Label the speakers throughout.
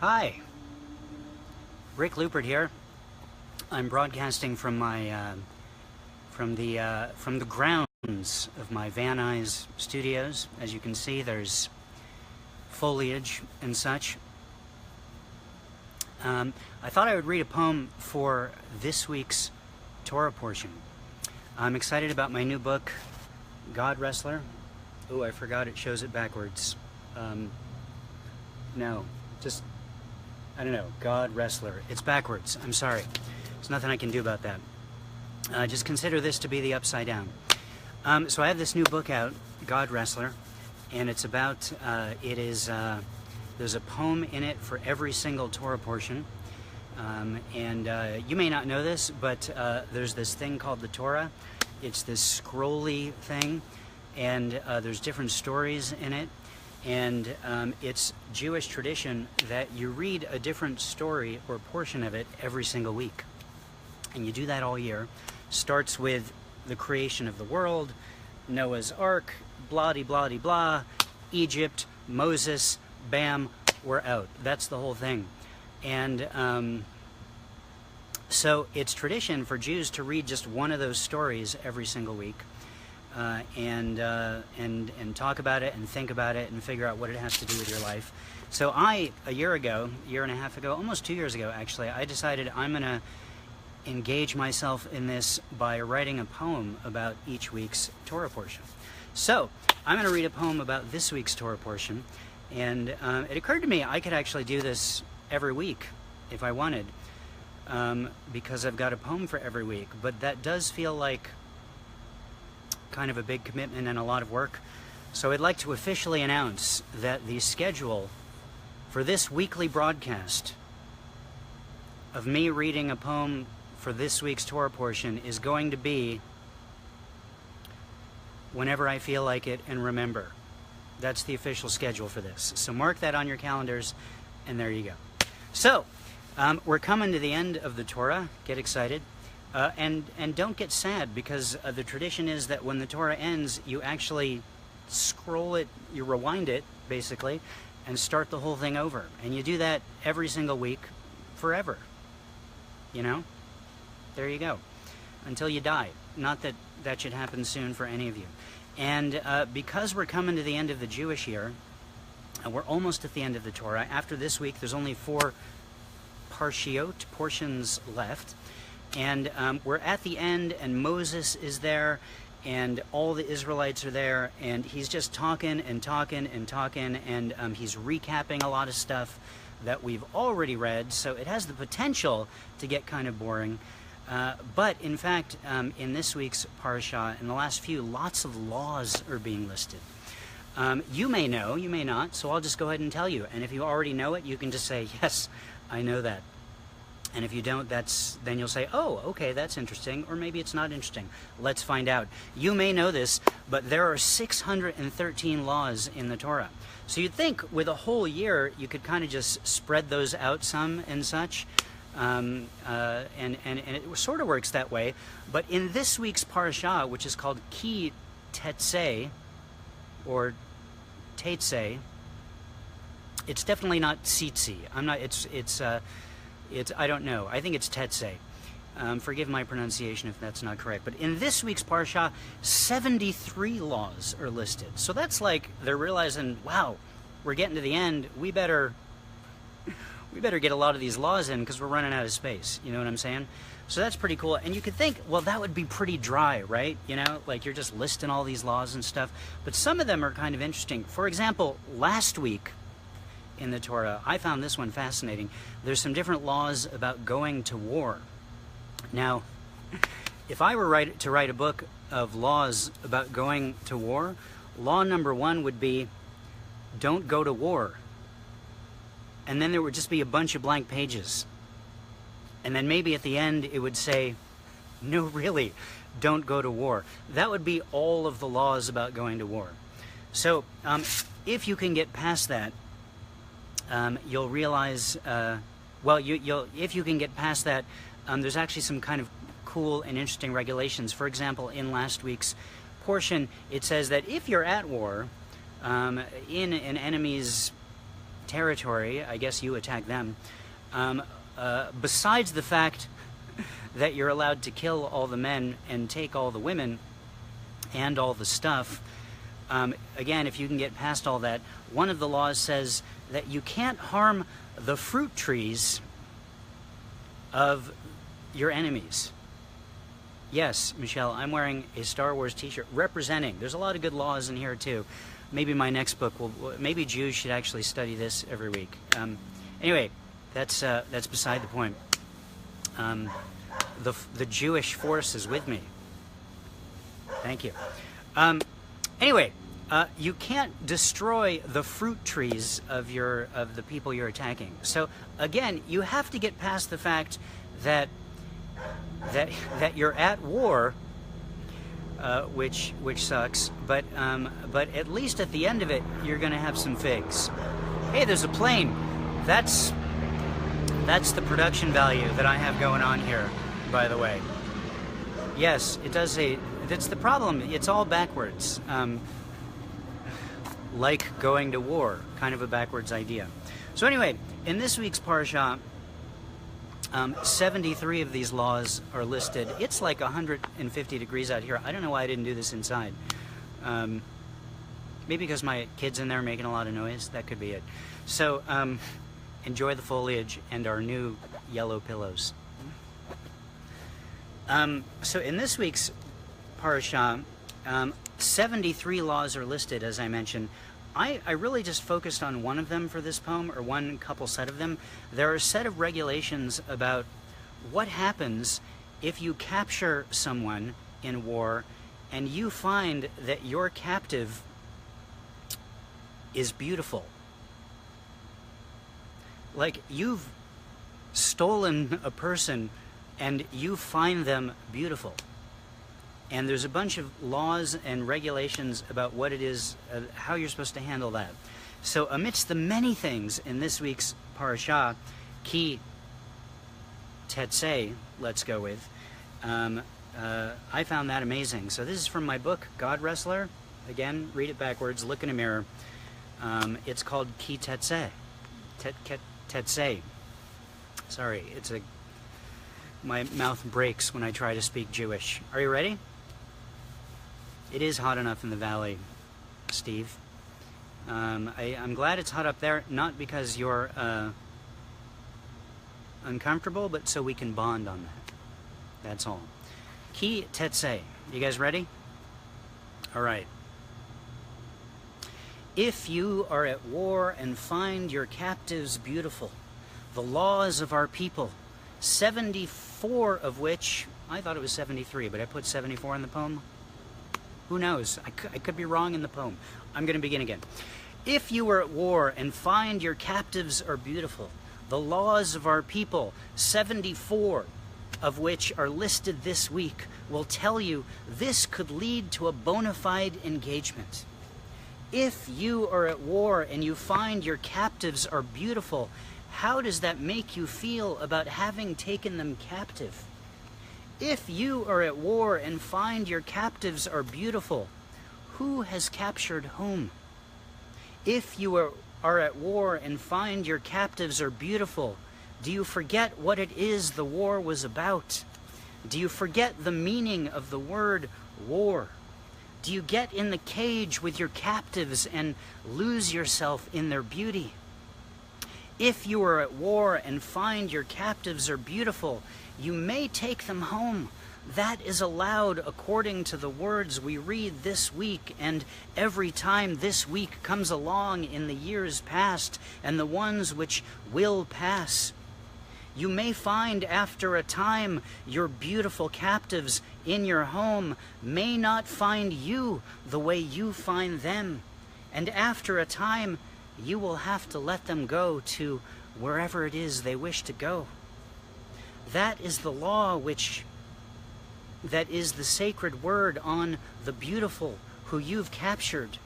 Speaker 1: Hi, Rick Lupert here. I'm broadcasting from my from the grounds of my Van Nuys studios. As you can see, there's foliage and such. I thought I would read a poem for this week's Torah portion. I'm excited about my new book, God Wrestler. Oh, I forgot it shows it backwards. No, just, I don't know, God Wrestler. It's backwards. I'm sorry. There's nothing I can do about that. Just consider this to be the upside down. So I have this new book out, God Wrestler, and it's about, there's a poem in it for every single Torah portion. You may not know this, but there's this thing called the Torah. It's this scrolly thing, and there's different stories in it. And it's Jewish tradition that you read a different story or portion of it every single week. And you do that all year. Starts with the creation of the world, Noah's Ark, blah-de-blah-de-blah, Egypt, Moses, bam, we're out. That's the whole thing. And so it's tradition for Jews to read just one of those stories every single week. And talk about it and think about it and figure out what it has to do with your life. So a year and a half ago, almost 2 years ago actually, I decided I'm going to engage myself in this by writing a poem about each week's Torah portion. So I'm going to read a poem about this week's Torah portion, and it occurred to me I could actually do this every week if I wanted, because I've got a poem for every week, but that does feel like kind of a big commitment and a lot of work. So I'd like to officially announce that the schedule for this weekly broadcast of me reading a poem for this week's Torah portion is going to be whenever I feel like it and remember. That's the official schedule for this. So mark that on your calendars, and there you go. So we're coming to the end of the Torah. Get excited. And don't get sad, because the tradition is that when the Torah ends, you actually scroll it, you rewind it, basically, and start the whole thing over. And you do that every single week, forever. You know? There you go. Until you die. Not that that should happen soon for any of you. And because we're coming to the end of the Jewish year, and we're almost at the end of the Torah, after this week there's only 4 parshiot, portions left. And we're at the end, and Moses is there, and all the Israelites are there, and he's just talking and talking and talking, and he's recapping a lot of stuff that we've already read, so it has the potential to get kind of boring. But in fact, in this week's parasha, in the last few, lots of laws are being listed. You may know, you may not, so I'll just go ahead and tell you. And if you already know it, you can just say, yes, I know that. And if you don't, then you'll say, oh, okay, that's interesting, or maybe it's not interesting. Let's find out. You may know this, but there are 613 laws in the Torah. So you'd think with a whole year, you could kind of just spread those out some and such, and it sort of works that way. But in this week's parasha, which is called Teitzei, or Teitzei, it's definitely not Tzitzi. I don't know. I think it's Teitzei. Forgive my pronunciation if that's not correct. But in this week's Parsha, 73 laws are listed. So that's like they're realizing, wow, we're getting to the end. We better get a lot of these laws in because we're running out of space. You know what I'm saying? So that's pretty cool. And you could think, well, that would be pretty dry, right? You know, like you're just listing all these laws and stuff. But some of them are kind of interesting. For example, last week in the Torah, I found this one fascinating. There's some different laws about going to war. Now, if I were to write a book of laws about going to war, law number 1 would be, don't go to war. And then there would just be a bunch of blank pages. And then maybe at the end it would say, no, really, don't go to war. That would be all of the laws about going to war. So if you can get past that, you'll realize, if you can get past that, there's actually some kind of cool and interesting regulations. For example, in last week's portion, it says that if you're at war, in an enemy's territory, I guess you attack them. Besides the fact that you're allowed to kill all the men and take all the women and all the stuff, again, if you can get past all that, one of the laws says that you can't harm the fruit trees of your enemies. Yes, Michelle, I'm wearing a Star Wars t-shirt representing. There's a lot of good laws in here too. Maybe my next book will, maybe Jews should actually study this every week. Anyway, that's beside the point. The Jewish force is with me. Thank you. Anyway, you can't destroy the fruit trees of the people you're attacking. So again, you have to get past the fact that you're at war, which sucks. But at least at the end of it, you're going to have some figs. Hey, there's a plane. That's the production value that I have going on here, by the way. Yes, it does say. That's the problem. It's all backwards. Like going to war, kind of a backwards idea. So anyway, in this week's parsha, 73 of these laws are listed. It's like 150 degrees out here. I don't know why I didn't do this inside. Maybe because my kid's in there making a lot of noise. That could be it. So enjoy the foliage and our new yellow pillows. So in this week's parsha, 73 laws are listed, as I mentioned. I really just focused on one of them for this poem, or one couple set of them. There are a set of regulations about what happens if you capture someone in war and you find that your captive is beautiful. Like, you've stolen a person and you find them beautiful. And there's a bunch of laws and regulations about what it is, how you're supposed to handle that. So amidst the many things in this week's parasha, Ki Teitzei, let's go with, I found that amazing. So this is from my book, God Wrestler. Again, read it backwards, look in a mirror. It's called Ki Teitzei. Teitzei. Sorry, my mouth breaks when I try to speak Jewish. Are you ready? It is hot enough in the valley, Steve. I'm glad it's hot up there, not because you're uncomfortable, but so we can bond on that. That's all. Ki Teitzei. You guys ready? All right. If you are at war and find your captives beautiful, the laws of our people, 74 of which, I thought it was 73, but I put 74 in the poem. Who knows? I could be wrong in the poem. I'm going to begin again. If you are at war and find your captives are beautiful, the laws of our people, 74 of which are listed this week, will tell you this could lead to a bona fide engagement. If you are at war and you find your captives are beautiful, how does that make you feel about having taken them captive? If you are at war and find your captives are beautiful, who has captured whom? If you are at war and find your captives are beautiful, do you forget what it is the war was about? Do you forget the meaning of the word war? Do you get in the cage with your captives and lose yourself in their beauty? If you are at war and find your captives are beautiful, you may take them home. That is allowed according to the words we read this week and every time this week comes along in the years past and the ones which will pass. You may find after a time your beautiful captives in your home may not find you the way you find them. And after a time, you will have to let them go to wherever it is they wish to go. That is the law that is the sacred word on the beautiful who you've captured.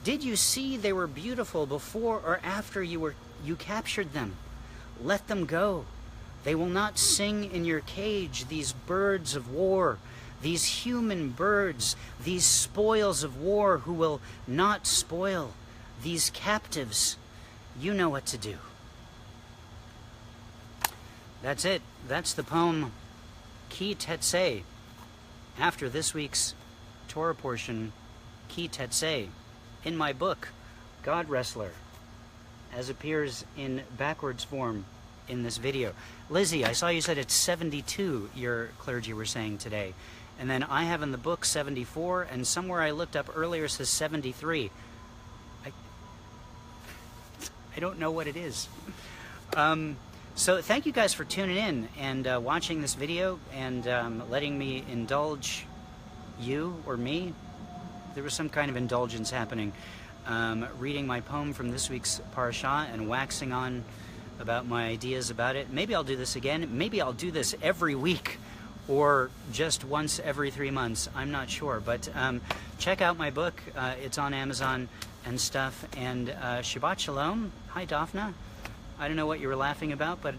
Speaker 1: Did you see they were beautiful before or after you captured them? Let them go. They will not sing in your cage, these birds of war, these human birds, these spoils of war who will not spoil, these captives. You know what to do. That's it. That's the poem Ki Teitzei. After this week's Torah portion, Ki Teitzei, in my book, God Wrestler, as appears in backwards form in this video. Lizzie, I saw you said it's 72, your clergy were saying today. And then I have in the book 74, and somewhere I looked up earlier says 73. I don't know what it is. So thank you guys for tuning in and watching this video and letting me indulge you or me. There was some kind of indulgence happening. Reading my poem from this week's parasha and waxing on about my ideas about it. Maybe I'll do this again. Maybe I'll do this every week or just once every 3 months. I'm not sure. But check out my book. It's on Amazon and stuff. And Shabbat Shalom. Hi, Daphna. I don't know what you were laughing about, but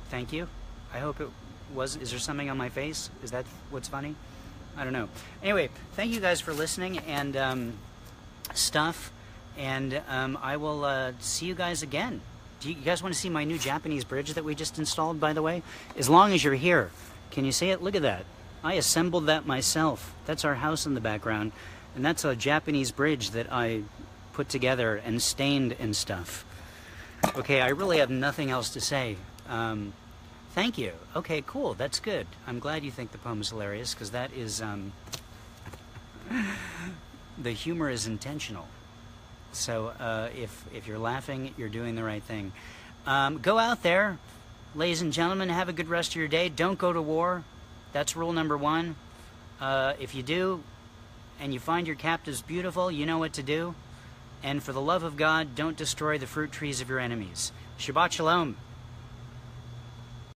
Speaker 1: thank you. I hope it was. Is there something on my face? Is that what's funny? I don't know. Anyway, thank you guys for listening and stuff. And I will see you guys again. Do you guys want to see my new Japanese bridge that we just installed, by the way? As long as you're here. Can you see it? Look at that. I assembled that myself. That's our house in the background. And that's a Japanese bridge that I put together and stained and stuff. Okay, I really have nothing else to say. Thank you. Okay, cool. That's good. I'm glad you think the poem is hilarious, because that is... the humor is intentional. So if you're laughing, you're doing the right thing. Go out there, ladies and gentlemen, have a good rest of your day. Don't go to war. That's rule number 1. If you do, and you find your captives beautiful, you know what to do. And for the love of God, don't destroy the fruit trees of your enemies. Shabbat Shalom.